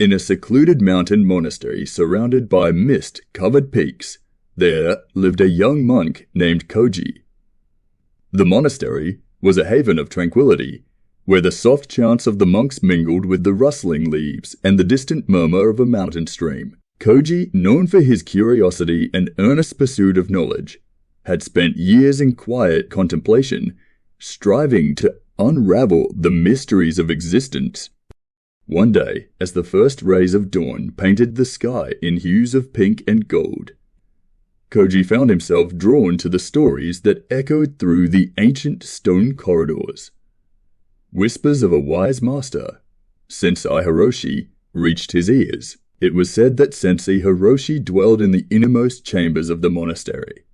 In a secluded mountain monastery surrounded by mist-covered peaks, there lived a young monk named Koji. The monastery was a haven of tranquility, where the soft chants of the monks mingled with the rustling leaves and the distant murmur of a mountain stream. Koji, known for his curiosity and earnest pursuit of knowledge, had spent years in quiet contemplation, striving to unravel the mysteries of existence. One day, as the first rays of dawn painted the sky in hues of pink and gold, Koji found himself drawn to the stories that echoed through the ancient stone corridors. Whispers of a wise master, Sensei Hiroshi, reached his ears. It was said that Sensei Hiroshi dwelled in the innermost chambers of the monastery,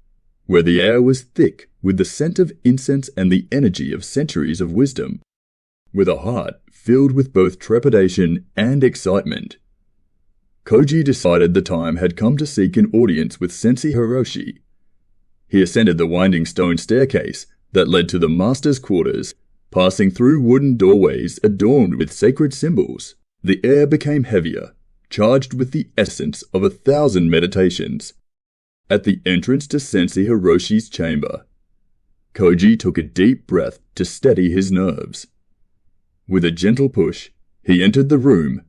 where the air was thick with the scent of incense and the energy of centuries of wisdom. With a heart filled with both trepidation and excitement, Koji decided the time had come to seek an audience with Sensei Hiroshi. He ascended the winding stone staircase that led to the master's quarters, passing through wooden doorways adorned with sacred symbols. The air became heavier, charged with the essence of 1,000 meditations. At the entrance to Sensei Hiroshi's chamber, Koji took a deep breath to steady his nerves. With a gentle push, he entered the room,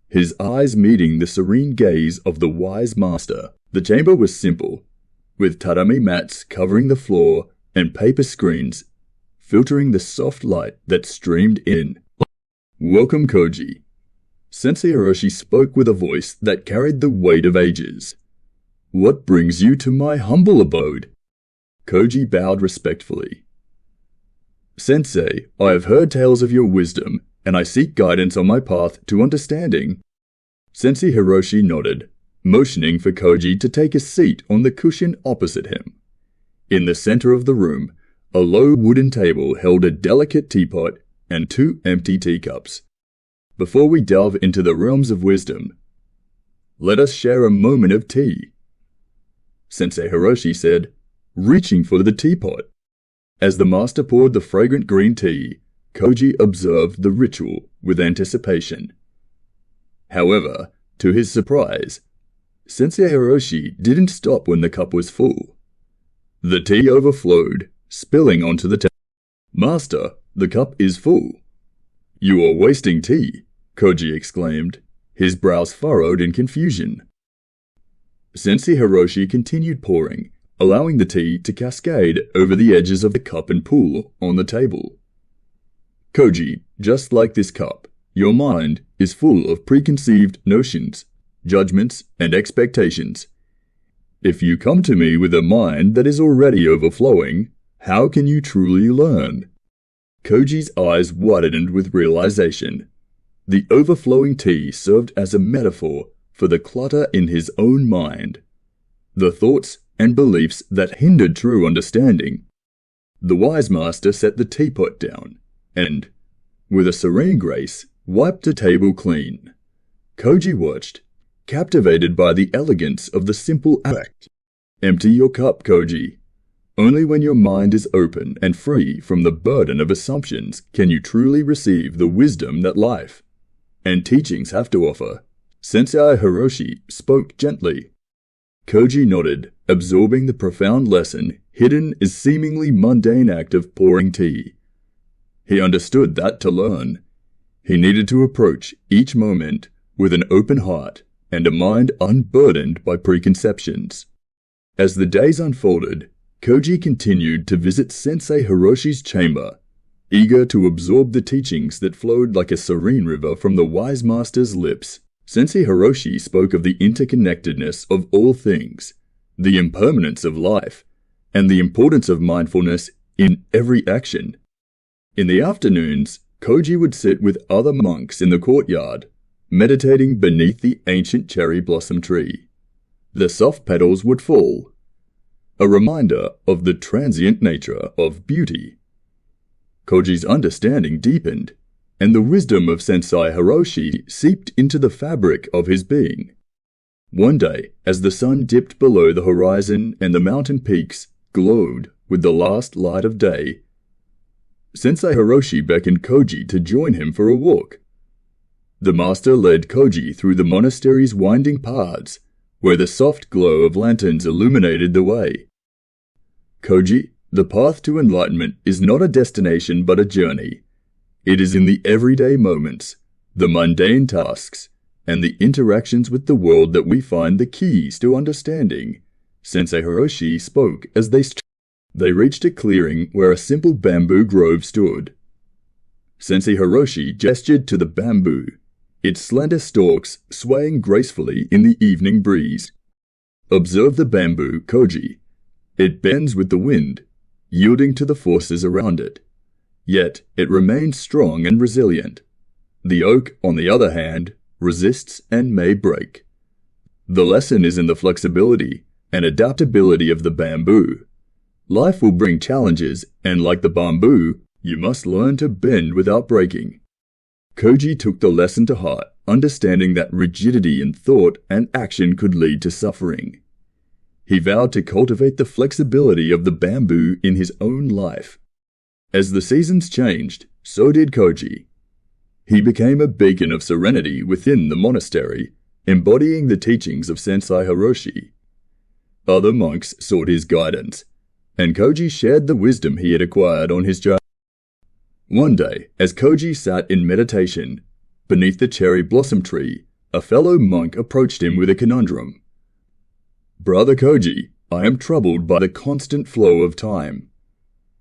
his eyes meeting the serene gaze of the wise master. The chamber was simple, with tatami mats covering the floor and paper screens filtering the soft light that streamed in. "Welcome, Koji." Sensei Hiroshi spoke with a voice that carried the weight of ages. "What brings you to my humble abode?" Koji bowed respectfully. "Sensei, I have heard tales of your wisdom, and I seek guidance on my path to understanding." Sensei Hiroshi nodded, motioning for Koji to take a seat on the cushion opposite him. In the center of the room, a low wooden table held a delicate teapot and 2 empty teacups. "Before we delve into the realms of wisdom, let us share a moment of tea," Sensei Hiroshi said, reaching for the teapot. As the master poured the fragrant green tea, Koji observed the ritual with anticipation. However, to his surprise, Sensei Hiroshi didn't stop when the cup was full. The tea overflowed, spilling onto the table. "Master, the cup is full." "You are wasting tea," Koji exclaimed, his brows furrowed in confusion. Sensei Hiroshi continued pouring, allowing the tea to cascade over the edges of the cup and pool on the table. "Koji, just like this cup, your mind is full of preconceived notions, judgments, and expectations. If you come to me with a mind that is already overflowing, how can you truly learn?" Koji's eyes widened with realization. The overflowing tea served as a metaphor for the clutter in his own mind, the thoughts and beliefs that hindered true understanding. The wise master set the teapot down and, with a serene grace, wiped the table clean. Koji watched, captivated by the elegance of the simple act. "Empty your cup, Koji. Only when your mind is open and free from the burden of assumptions can you truly receive the wisdom that life and teachings have to offer." Sensei Hiroshi spoke gently. Koji nodded, absorbing the profound lesson hidden in the seemingly mundane act of pouring tea. He understood that to learn, he needed to approach each moment with an open heart and a mind unburdened by preconceptions. As the days unfolded, Koji continued to visit Sensei Hiroshi's chamber, eager to absorb the teachings that flowed like a serene river from the wise master's lips. Sensei Hiroshi spoke of the interconnectedness of all things, the impermanence of life, and the importance of mindfulness in every action. In the afternoons, Koji would sit with other monks in the courtyard, meditating beneath the ancient cherry blossom tree. The soft petals would fall, a reminder of the transient nature of beauty. Koji's understanding deepened, and the wisdom of Sensei Hiroshi seeped into the fabric of his being. One day, as the sun dipped below the horizon and the mountain peaks glowed with the last light of day, Sensei Hiroshi beckoned Koji to join him for a walk. The master led Koji through the monastery's winding paths, where the soft glow of lanterns illuminated the way. Koji, the path to enlightenment is not a destination but a journey. It is in the everyday moments, the mundane tasks, and the interactions with the world that we find the keys to understanding. Sensei Hiroshi spoke as they reached a clearing where a simple bamboo grove stood. Sensei Hiroshi gestured to the bamboo, its slender stalks swaying gracefully in the evening breeze. Observe the bamboo, Koji. It bends with the wind, yielding to the forces around it. Yet it remains strong and resilient. The oak, on the other hand, resists and may break. The lesson is in the flexibility and adaptability of the bamboo. Life will bring challenges, and like the bamboo, you must learn to bend without breaking. Koji took the lesson to heart, understanding that rigidity in thought and action could lead to suffering. He vowed to cultivate the flexibility of the bamboo in his own life. As the seasons changed, so did Koji. He became a beacon of serenity within the monastery, embodying the teachings of Sensei Hiroshi. Other monks sought his guidance, and Koji shared the wisdom he had acquired on his journey. One day, as Koji sat in meditation, beneath the cherry blossom tree, a fellow monk approached him with a conundrum. "Brother Koji, I am troubled by the constant flow of time.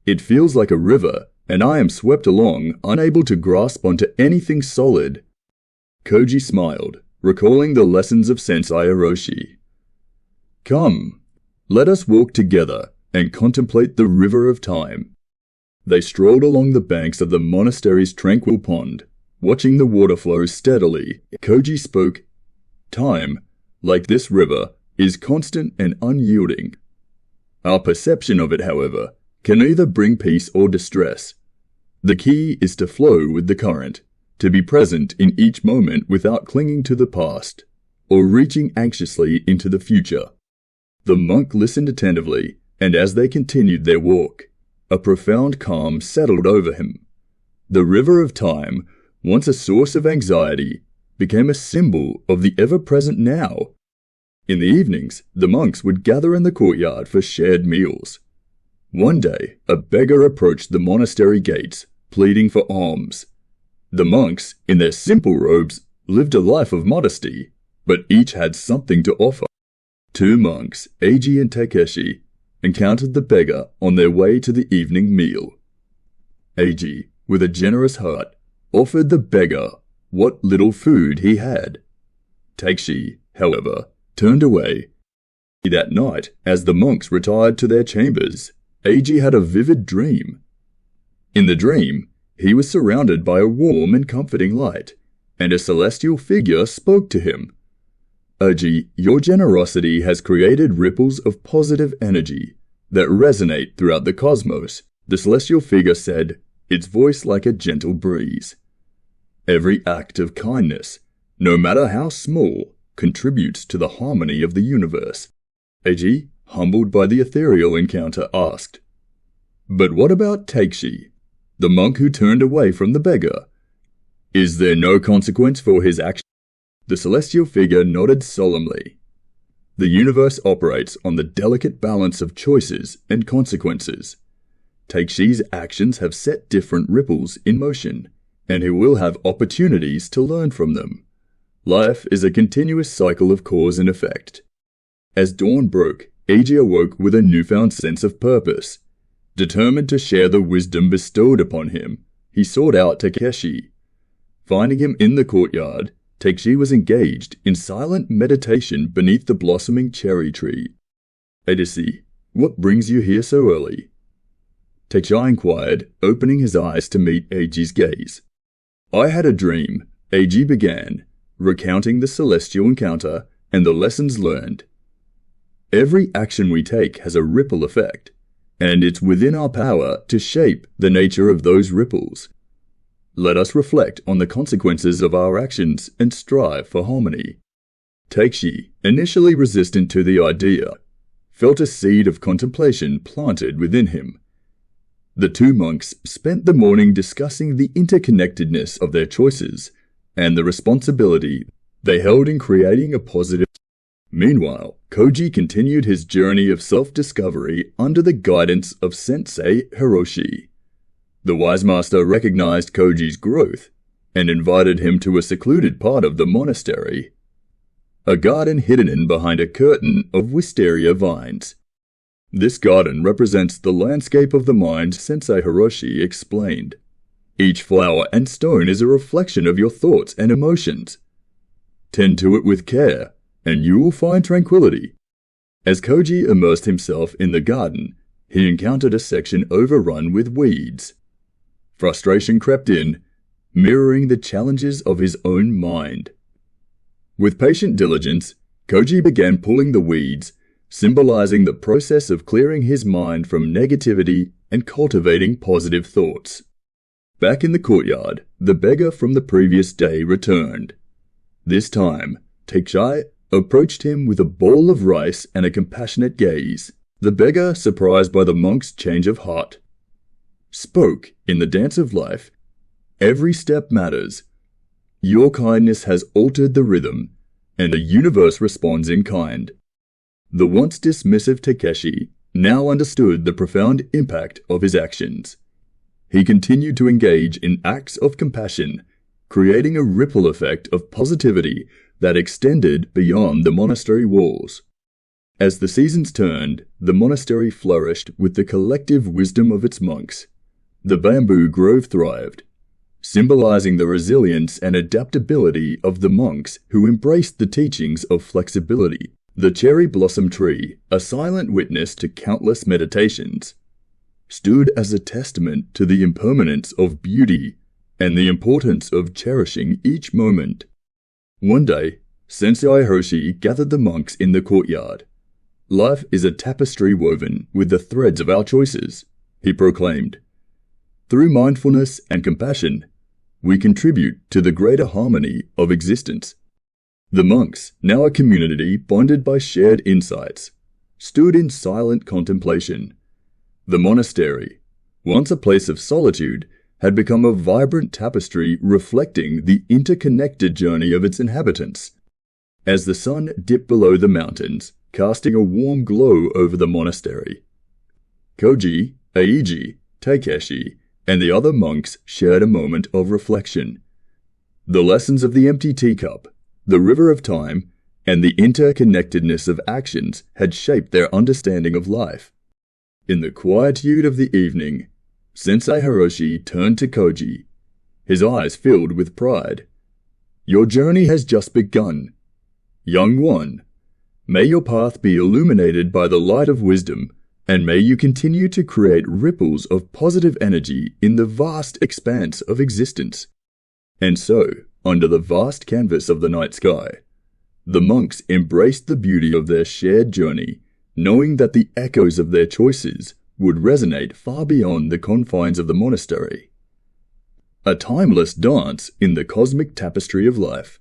It feels like a river, and I am swept along, unable to grasp onto anything solid." Koji smiled, recalling the lessons of Sensei Hiroshi. "Come, let us walk together and contemplate the river of time." They strolled along the banks of the monastery's tranquil pond, watching the water flow steadily. Koji spoke, "Time, like this river, is constant and unyielding. Our perception of it, however, can either bring peace or distress. The key is to flow with the current, to be present in each moment without clinging to the past, or reaching anxiously into the future." The monk listened attentively, and as they continued their walk, a profound calm settled over him. The river of time, once a source of anxiety, became a symbol of the ever-present now. In the evenings, the monks would gather in the courtyard for shared meals. One day, a beggar approached the monastery gates, pleading for alms. The monks, in their simple robes, lived a life of modesty, but each had something to offer. Two monks, Eiji and Takeshi, encountered the beggar on their way to the evening meal. Eiji, with a generous heart, offered the beggar what little food he had. Takeshi, however, turned away. That night, as the monks retired to their chambers, Eiji had a vivid dream. In the dream, he was surrounded by a warm and comforting light, and a celestial figure spoke to him. "Eiji, your generosity has created ripples of positive energy that resonate throughout the cosmos," the celestial figure said, its voice like a gentle breeze. "Every act of kindness, no matter how small, contributes to the harmony of the universe." Eiji, humbled by the ethereal encounter, asked, "But what about Takeshi, the monk who turned away from the beggar? Is there no consequence for his action?" The celestial figure nodded solemnly. "The universe operates on the delicate balance of choices and consequences. Takeshi's actions have set different ripples in motion, and he will have opportunities to learn from them. Life is a continuous cycle of cause and effect." As dawn broke, Eiji awoke with a newfound sense of purpose. Determined to share the wisdom bestowed upon him, he sought out Takeshi. Finding him in the courtyard, Takeshi was engaged in silent meditation beneath the blossoming cherry tree. "Eiji, what brings you here so early?" Takeshi inquired, opening his eyes to meet Eiji's gaze. "I had a dream," Eiji began, recounting the celestial encounter and the lessons learned. "Every action we take has a ripple effect, and it's within our power to shape the nature of those ripples. Let us reflect on the consequences of our actions and strive for harmony." Takeshi, initially resistant to the idea, felt a seed of contemplation planted within him. The two monks spent the morning discussing the interconnectedness of their choices and the responsibility they held in creating a positive. Meanwhile, Koji continued his journey of self-discovery under the guidance of Sensei Hiroshi. The wise master recognized Koji's growth and invited him to a secluded part of the monastery, a garden hidden in behind a curtain of wisteria vines. This garden represents the landscape of the mind, Sensei Hiroshi explained. Each flower and stone is a reflection of your thoughts and emotions. Tend to it with care, and you will find tranquility. As Koji immersed himself in the garden, he encountered a section overrun with weeds. Frustration crept in, mirroring the challenges of his own mind. With patient diligence, Koji began pulling the weeds, symbolizing the process of clearing his mind from negativity and cultivating positive thoughts. Back in the courtyard, the beggar from the previous day returned. This time, Taekshai approached him with a bowl of rice and a compassionate gaze. The beggar, surprised by the monk's change of heart, spoke in the dance of life. Every step matters. Your kindness has altered the rhythm, and the universe responds in kind. The once dismissive Takeshi now understood the profound impact of his actions. He continued to engage in acts of compassion, creating a ripple effect of positivity that extended beyond the monastery walls. As the seasons turned, the monastery flourished with the collective wisdom of its monks. The bamboo grove thrived, symbolizing the resilience and adaptability of the monks who embraced the teachings of flexibility. The cherry blossom tree, a silent witness to countless meditations, stood as a testament to the impermanence of beauty and the importance of cherishing each moment. One day, Sensei Hiroshi gathered the monks in the courtyard. Life is a tapestry woven with the threads of our choices, he proclaimed. Through mindfulness and compassion, we contribute to the greater harmony of existence. The monks, now a community bonded by shared insights, stood in silent contemplation. The monastery, once a place of solitude, had become a vibrant tapestry reflecting the interconnected journey of its inhabitants. As the sun dipped below the mountains, casting a warm glow over the monastery, Koji, Eiji, Takeshi, and the other monks shared a moment of reflection. The lessons of the empty teacup, the river of time, and the interconnectedness of actions had shaped their understanding of life. In the quietude of the evening, Sensei Hiroshi turned to Koji, his eyes filled with pride. Your journey has just begun. Young one, may your path be illuminated by the light of wisdom, and may you continue to create ripples of positive energy in the vast expanse of existence. And so, under the vast canvas of the night sky, the monks embraced the beauty of their shared journey, knowing that the echoes of their choices would resonate far beyond the confines of the monastery. A timeless dance in the cosmic tapestry of life.